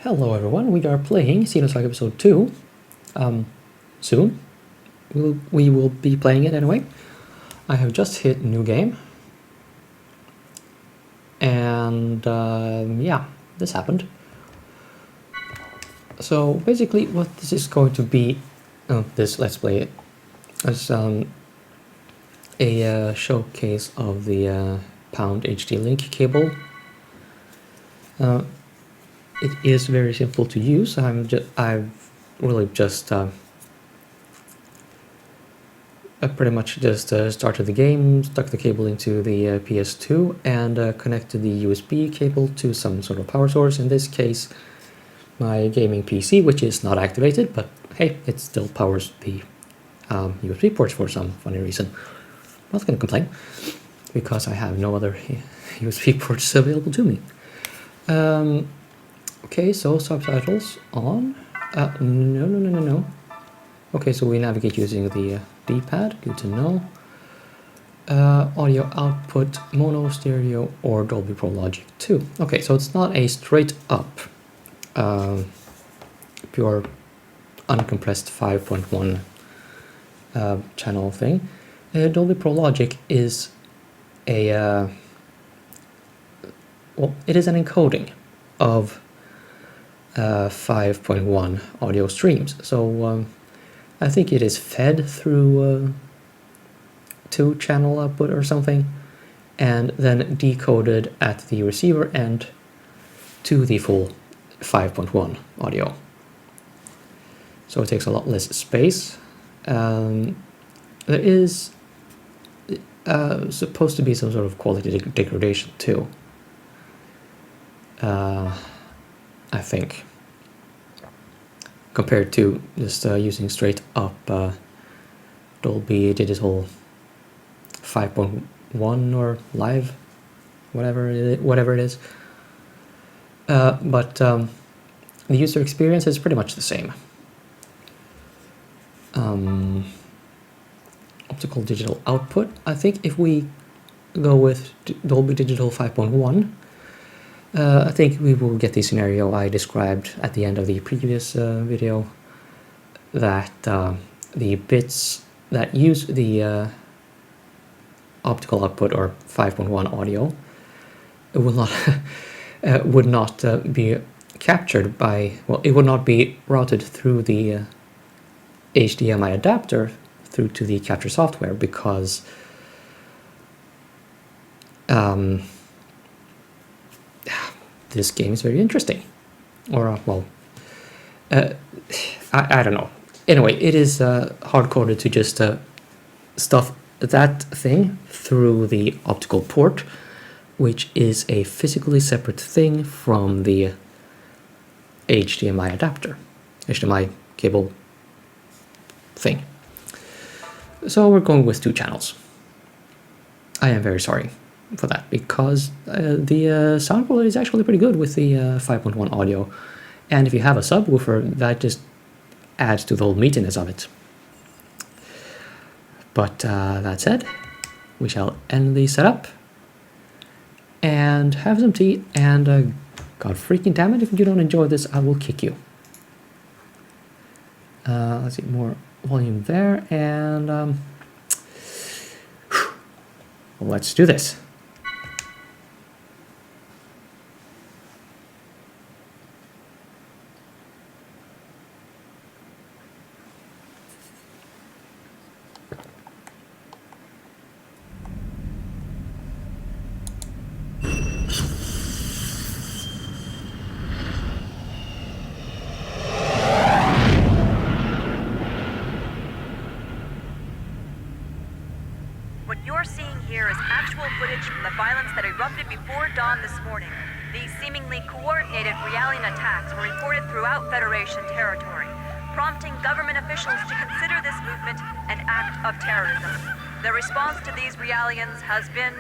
Hello everyone, we are playing Xenosaga Episode II. Soon. We will be playing it anyway. I have just hit new game. And yeah, this happened. So basically what this is going to be, this Let's Play it, is a showcase of the Pound HD link cable. It is very simple to use. I've really just I pretty much just started the game, stuck the cable into the PS2, and connected the USB cable to some sort of power source. In this case, my gaming PC, which is not activated, but hey, it still powers the USB ports for some funny reason. I'm not going to complain, because I have no other USB ports available to me. Okay, so subtitles on. No. Okay, so we navigate using the D-pad, good to know. Audio output, mono, stereo, or Dolby Pro Logic 2. Okay, so it's not a straight up pure uncompressed 5.1 channel thing. Dolby Pro Logic is a well, it is an encoding of 5.1 audio streams. So I think it is fed through 2-channel output or something, and then decoded at the receiver end to the full 5.1 audio. So it takes a lot less space. There is supposed to be some sort of quality degradation too, I think, compared to just using straight up Dolby Digital 5.1 or live, whatever it is. But the user experience is pretty much the same. Optical digital output, I think if we go with Dolby Digital 5.1, I think we will get the scenario I described at the end of the previous video, that the bits that use the optical output or 5.1 audio will not would not be captured by, well, it would not be routed through the HDMI adapter through to the capture software, because this game is very interesting. Or, well, I don't know. Anyway, it is hard-coded to just stuff that thing through the optical port, which is a physically separate thing from the HDMI adapter, HDMI cable thing. So we're going with 2 channels. I am very sorry for that, because the sound quality is actually pretty good with the 5.1 audio, and if you have a subwoofer, that just adds to the whole meatiness of it. But that said, we shall end the setup and have some tea, and god freaking damn it, if you don't enjoy this, I will kick you. Let's see, more volume there, and let's do this. What you're seeing here is actual footage from the violence that erupted before dawn this morning. These seemingly coordinated Realian attacks were reported throughout Federation territory, prompting government officials to consider this movement an act of terrorism. The response to these Realians has been...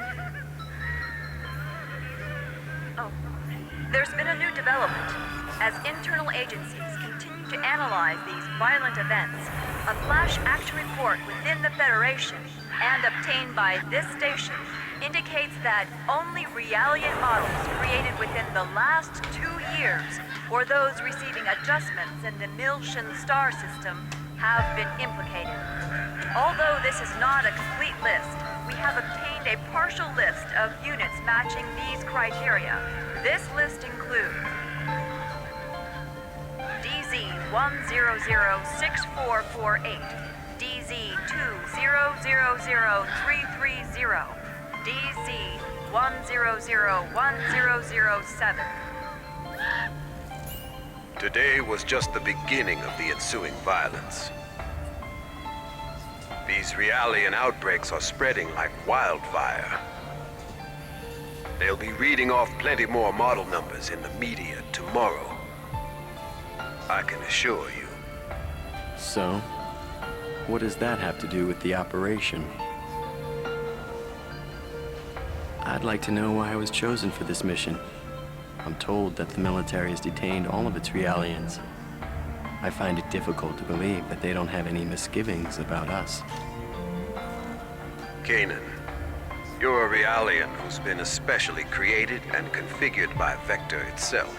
There's been a new development. As internal agencies continue to analyze these violent events, a flash action report within the Federation and obtained by this station indicates that only Realian models created within the last 2 years, or those receiving adjustments in the Milshan star system, have been implicated. Although this is not a complete list, we have obtained a partial list of units matching these criteria. This list includes DZ-100-6448, DZ-2000330, DZ-100-1007. Today was just the beginning of the ensuing violence. These Realian outbreaks are spreading like wildfire. They'll be reading off plenty more model numbers in the media tomorrow. I can assure you. So, what does that have to do with the operation? I'd like to know why I was chosen for this mission. I'm told that the military has detained all of its Realians. I find it difficult to believe that they don't have any misgivings about us. Kanan, you're a Realian who's been especially created and configured by Vector itself.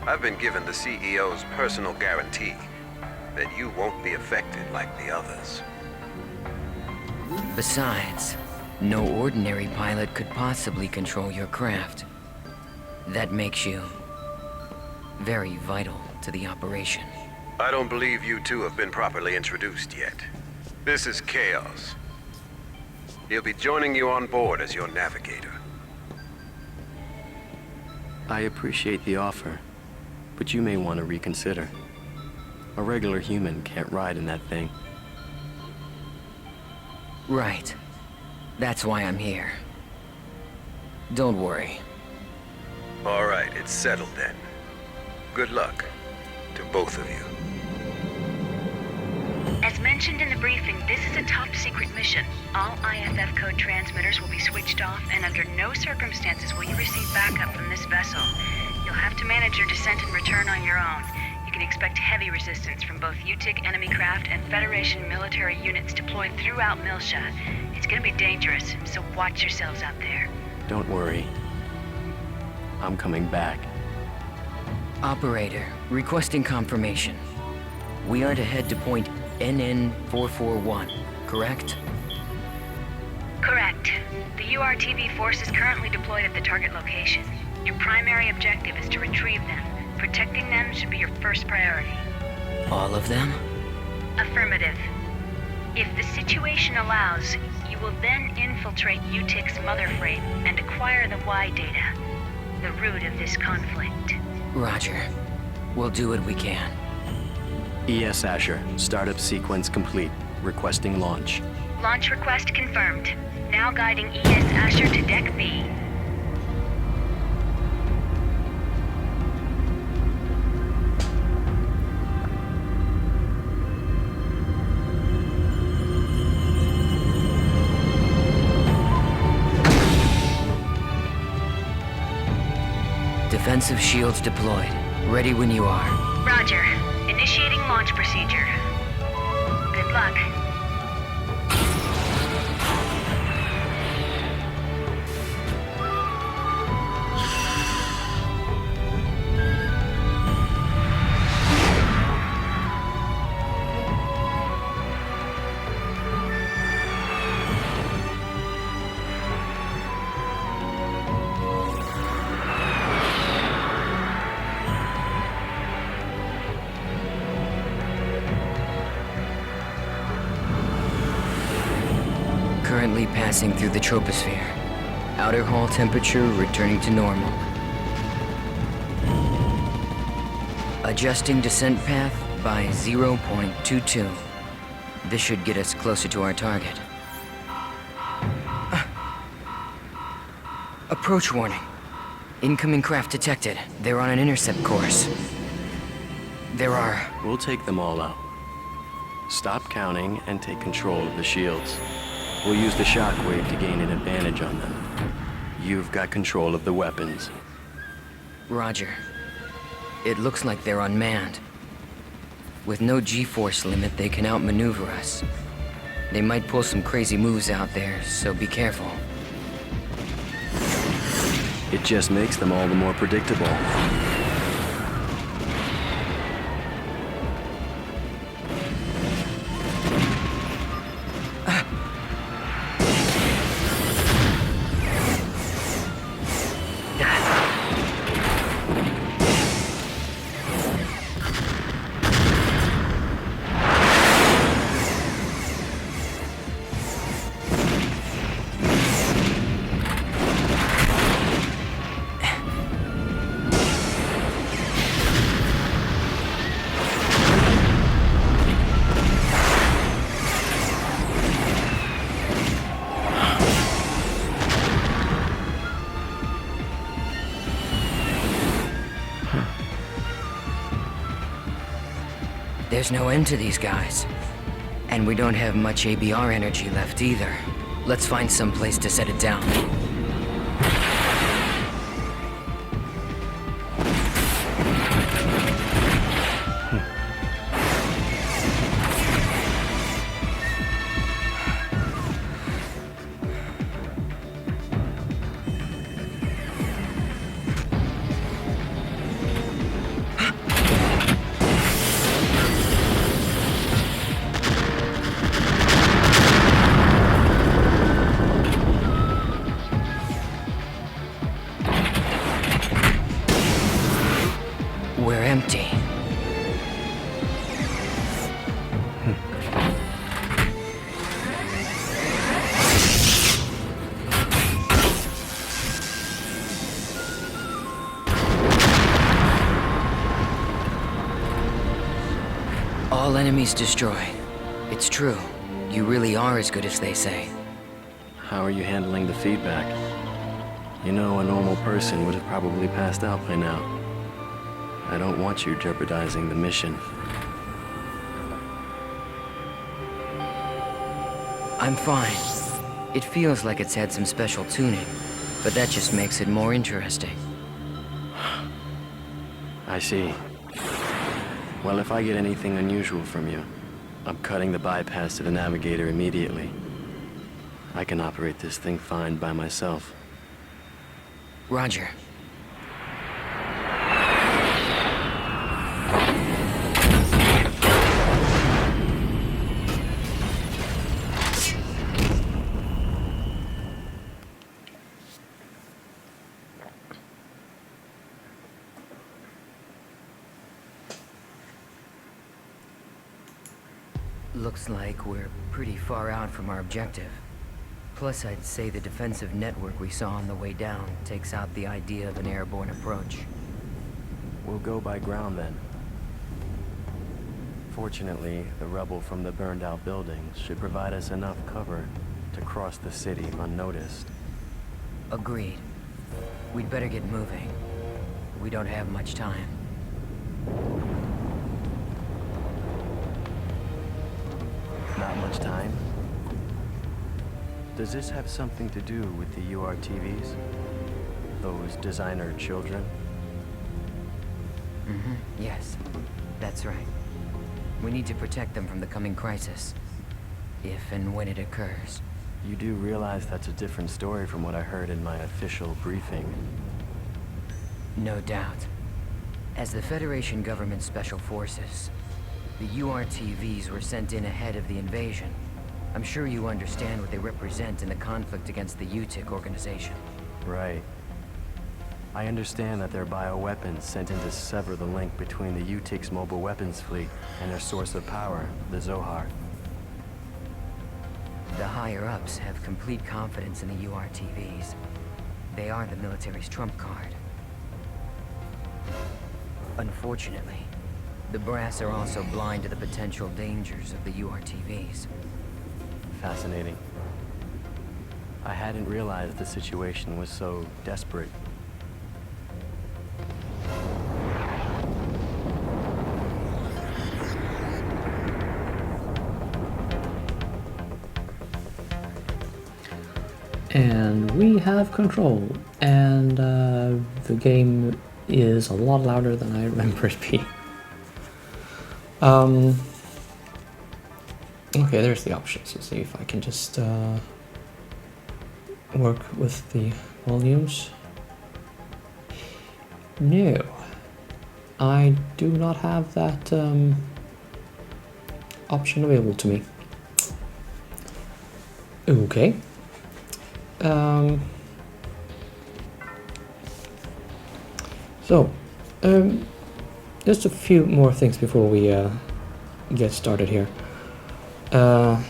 I've been given the CEO's personal guarantee that you won't be affected like the others. Besides, no ordinary pilot could possibly control your craft. That makes you very vital to the operation. I don't believe you two have been properly introduced yet. This is Chaos. He'll be joining you on board as your navigator. I appreciate the offer, but you may want to reconsider. A regular human can't ride in that thing. Right. That's why I'm here. Don't worry. All right, it's settled then. Good luck to both of you. As mentioned in the briefing, this is a top-secret mission. All IFF code transmitters will be switched off, and under no circumstances will you receive backup from this vessel. You'll have to manage your descent and return on your own. You can expect heavy resistance from both UTIC enemy craft and Federation military units deployed throughout Milsha. It's gonna be dangerous, so watch yourselves out there. Don't worry. I'm coming back. Operator, requesting confirmation. We are to head to point NN441, correct? Correct. The URTV force is currently deployed at the target location. Your primary objective is to retrieve them. Protecting them should be your first priority. All of them? Affirmative. If the situation allows, you will then infiltrate UTIC's mother frame and acquire the Y data, the root of this conflict. Roger. We'll do what we can. ES Asher, startup sequence complete. Requesting launch. Launch request confirmed. Now guiding ES Asher to Deck B. Defensive shields deployed. Ready when you are. Roger. Initiating launch procedure. Good luck. Currently passing through the troposphere. Outer hull temperature returning to normal. Adjusting descent path by 0.22. This should get us closer to our target. Approach warning. Incoming craft detected. They're on an intercept course. There are... We'll take them all out. Stop counting and take control of the shields. We'll use the shockwave to gain an advantage on them. You've got control of the weapons. Roger. It looks like they're unmanned. With no G-force limit, they can outmaneuver us. They might pull some crazy moves out there, so be careful. It just makes them all the more predictable. There's no end to these guys. And we don't have much ABR energy left either. Let's find some place to set it down. We're empty. All enemies destroyed. It's true. You really are as good as they say. How are you handling the feedback? You know, a normal person would have probably passed out by now. I don't want you jeopardizing the mission. I'm fine. It feels like it's had some special tuning, but that just makes it more interesting. I see. Well, if I get anything unusual from you, I'm cutting the bypass to the navigator immediately. I can operate this thing fine by myself. Roger. Looks like we're pretty far out from our objective. Plus, I'd say the defensive network we saw on the way down takes out the idea of an airborne approach. We'll go by ground then. Fortunately, the rubble from the burned-out buildings should provide us enough cover to cross the city unnoticed. Agreed. We'd better get moving. We don't have much time. Not much time? Does this have something to do with the URTVs? Those designer children? Yes, that's right. We need to protect them from the coming crisis. If and when it occurs. You do realize that's a different story from what I heard in my official briefing. No doubt. As the Federation government special forces, the URTVs were sent in ahead of the invasion. I'm sure you understand what they represent in the conflict against the UTIC organization. Right. I understand that they're bioweapons sent in to sever the link between the UTIC's mobile weapons fleet and their source of power, the Zohar. The higher-ups have complete confidence in the URTVs. They are the military's trump card. Unfortunately, the brass are also blind to the potential dangers of the URTVs. Fascinating. I hadn't realized the situation was so desperate. And we have control, and the game is a lot louder than I remember it being. Okay, there's the options. Let's see if I can just work with the volumes. No, I do not have that option available to me. Okay. So, just a few more things before we get started here. I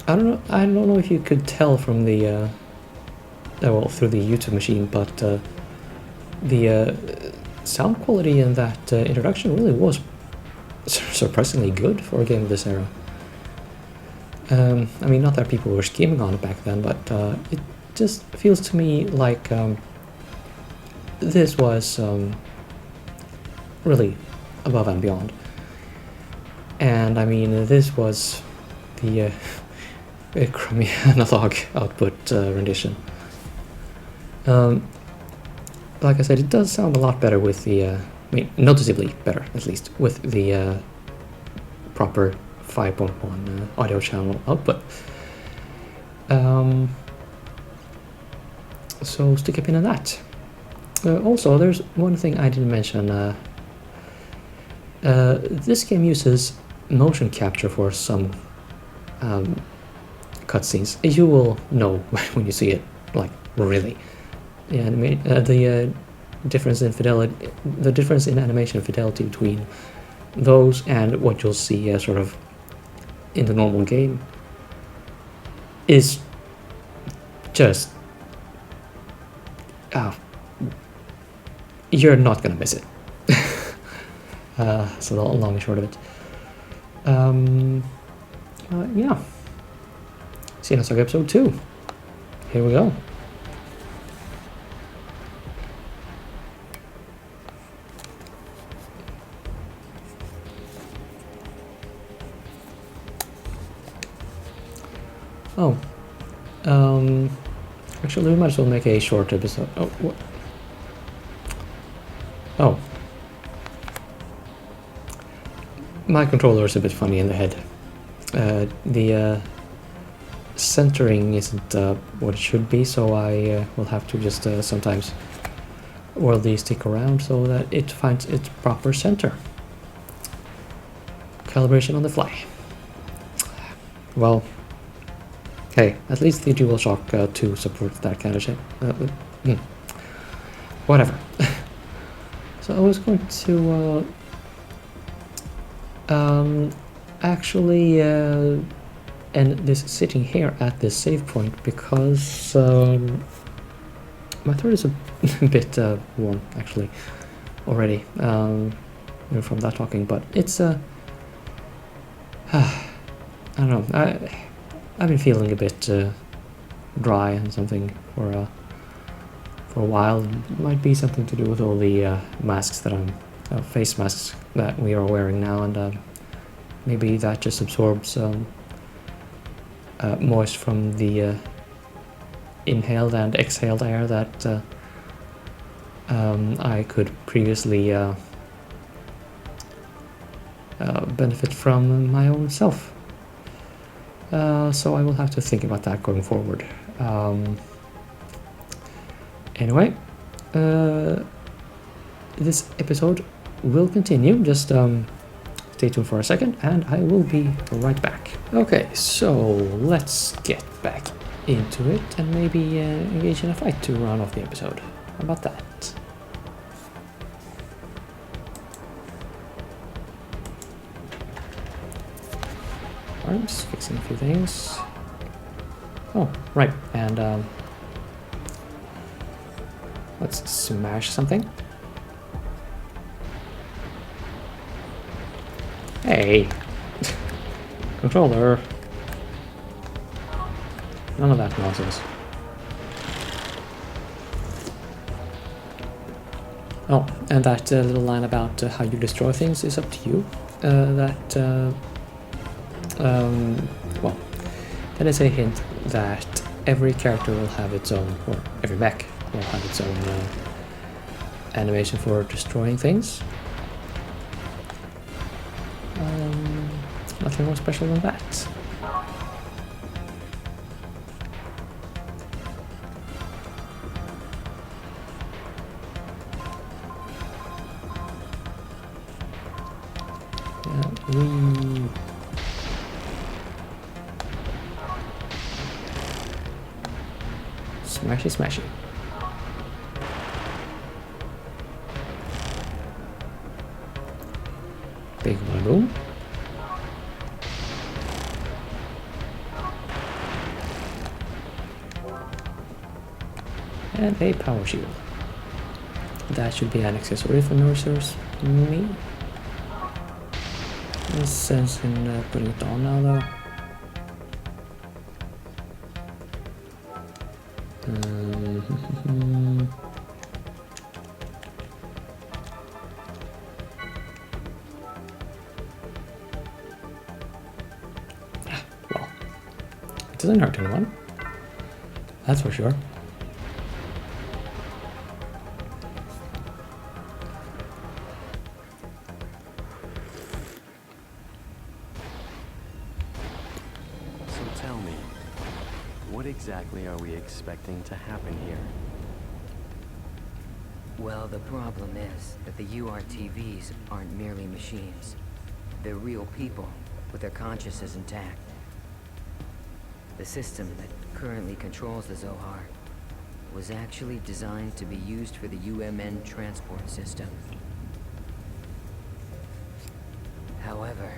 don't know if you could tell from the well, through the YouTube machine, but the sound quality in that introduction really was surprisingly good for a game of this era. I mean, not that people were scheming on it back then, but it just feels to me like this was really above and beyond. And I mean, this was the crummy analog output rendition. Like I said, it does sound a lot better with the, I mean, noticeably better, at least, with the proper 5.1 audio channel output. So stick a pin in that. Also, there's one thing I didn't mention. This game uses motion capture for some cutscenes. You will know when you see it, like, really. Yeah, the difference in fidelity, the difference in animation fidelity between those and what you'll see sort of in the normal game is just you're not gonna miss it. So the long and short of it. Yeah. Xenosaga Episode 2. Here we go. Oh. Actually, we might as well make a short episode. Oh, what? Oh. My controller is a bit funny in the head. The centering isn't what it should be, so I will have to just sometimes whirl the stick around so that it finds its proper center. Calibration on the fly. Well, hey, at least the DualShock 2 supports that kind of shit. Whatever. So I was going to actually end this sitting here at this save point because my throat is a bit warm actually already from that talking, but it's I don't know, I've been feeling a bit dry and something for a while. It might be something to do with all the masks that face masks that we are wearing now, and maybe that just absorbs moist from the inhaled and exhaled air that I could previously benefit from my own self. So I will have to think about that going forward. Anyway, this episode will continue. Just stay tuned for a second and I will be right back. Okay, so let's get back into it and maybe engage in a fight to round off the episode. How about that? I'm just fixing a few things. Oh, right, and let's smash something. Hey! Controller! None of that nonsense. Oh, and that little line about how you destroy things is up to you. Well, that is a hint that every character will have its own, or every mech will have its own animation for destroying things. Nothing more special than that. Whee. Smashy, smashy. Big balloon. And a power shield. That should be an accessory for nurses. Me. No sense in putting it on now though. Well, it doesn't hurt anyone. That's for sure. Tell me, what exactly are we expecting to happen here? Well, the problem is that the URTVs aren't merely machines. They're real people with their consciousness intact. The system that currently controls the Zohar was actually designed to be used for the UMN transport system. However...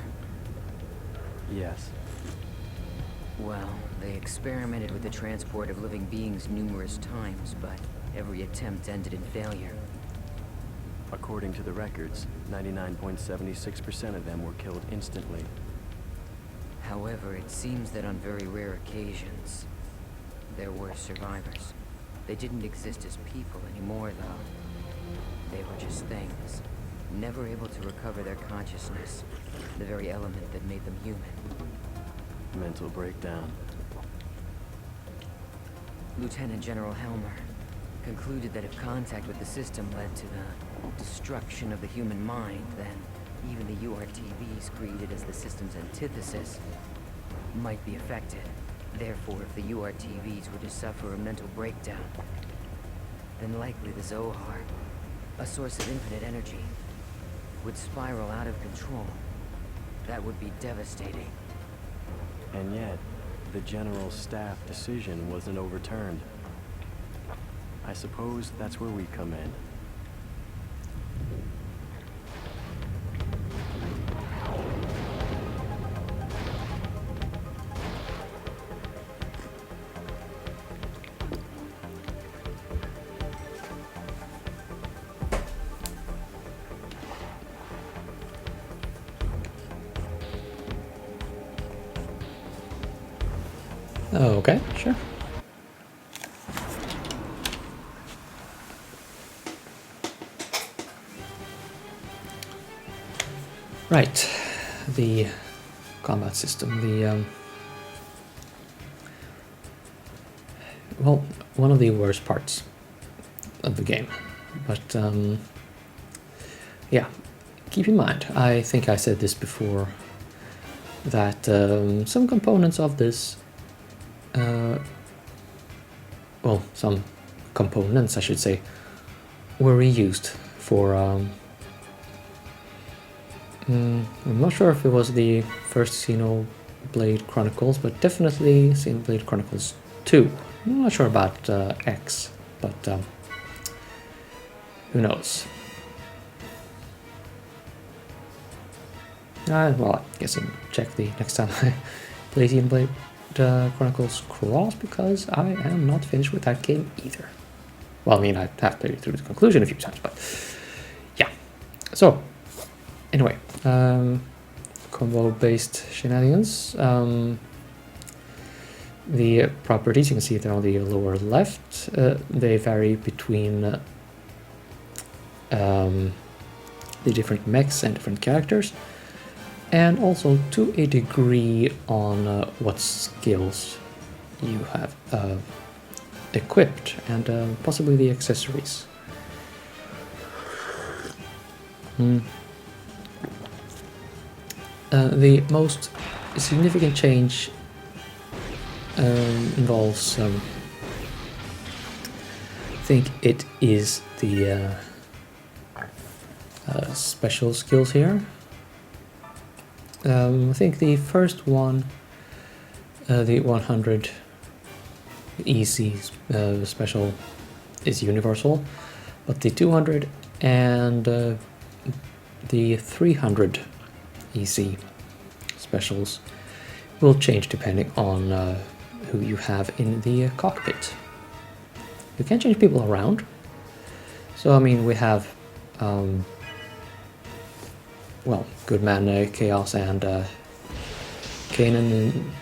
Yes. Well, they experimented with the transport of living beings numerous times, but every attempt ended in failure. According to the records, 99.76% of them were killed instantly. However, it seems that on very rare occasions, there were survivors. They didn't exist as people anymore, though. They were just things, never able to recover their consciousness, the very element that made them human. Mental breakdown. Lieutenant General Helmer concluded that if contact with the system led to the destruction of the human mind, then even the URTVs created as the system's antithesis might be affected. Therefore, if the URTVs were to suffer a mental breakdown, then likely the Zohar, a source of infinite energy, would spiral out of control. That would be devastating. And yet, the General Staff decision wasn't overturned. I suppose that's where we come in. Okay, sure. Right, the combat system, well, one of the worst parts of the game, but yeah, keep in mind, I think I said this before, that some components of this well, some components, I should say, were reused for, I'm not sure if it was the first Xenoblade Chronicles, but definitely Xenoblade Chronicles 2. I'm not sure about X, but who knows. Well, I guess I'll check the next time I play Xenoblade Chronicles Cross, because I am not finished with that game either. Well, I mean, I have played it through the conclusion a few times, but yeah. So, anyway, combo-based shenanigans. The properties, you can see it on the lower left, they vary between the different mechs and different characters, and also to a degree on what skills you have equipped, and possibly the accessories. The most significant change involves, I think it is the special skills here. I think the first one, the 100 easy special is universal, but the 200 and the 300 easy specials will change depending on who you have in the cockpit. You can change people around. So I mean, we have well, Goodman, Chaos, and Kanan in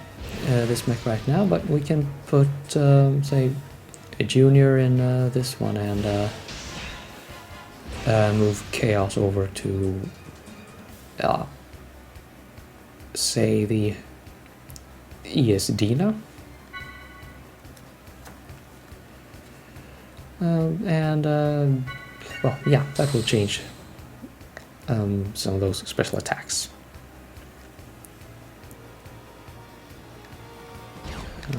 this mech right now, but we can put say a Junior in this one and move Chaos over to say the ESD and well, yeah, that will change some of those special attacks.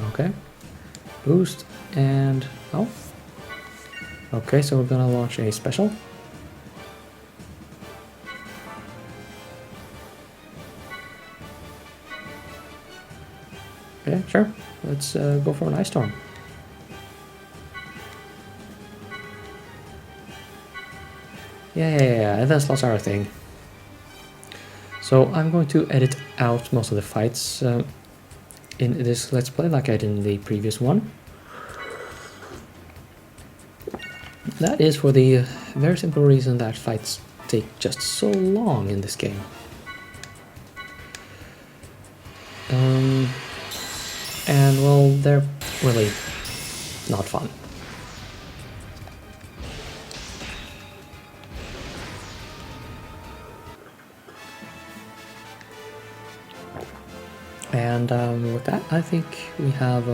Okay, boost and oh, okay, so we're gonna launch a special. Yeah, sure. Let's go for an ice storm. Yeah, advanced slots are a thing. So I'm going to edit out most of the fights in this Let's Play, like I did in the previous one. That is for the very simple reason that fights take just so long in this game. And well, they're really not fun. And with that, I think we have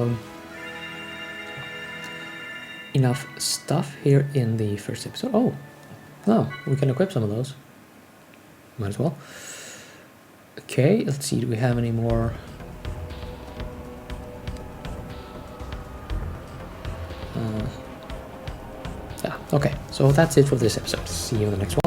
enough stuff here in the first episode. Oh, we can equip some of those. Might as well. Okay, let's see, do we have any more? Yeah, okay, so that's it for this episode. See you in the next one.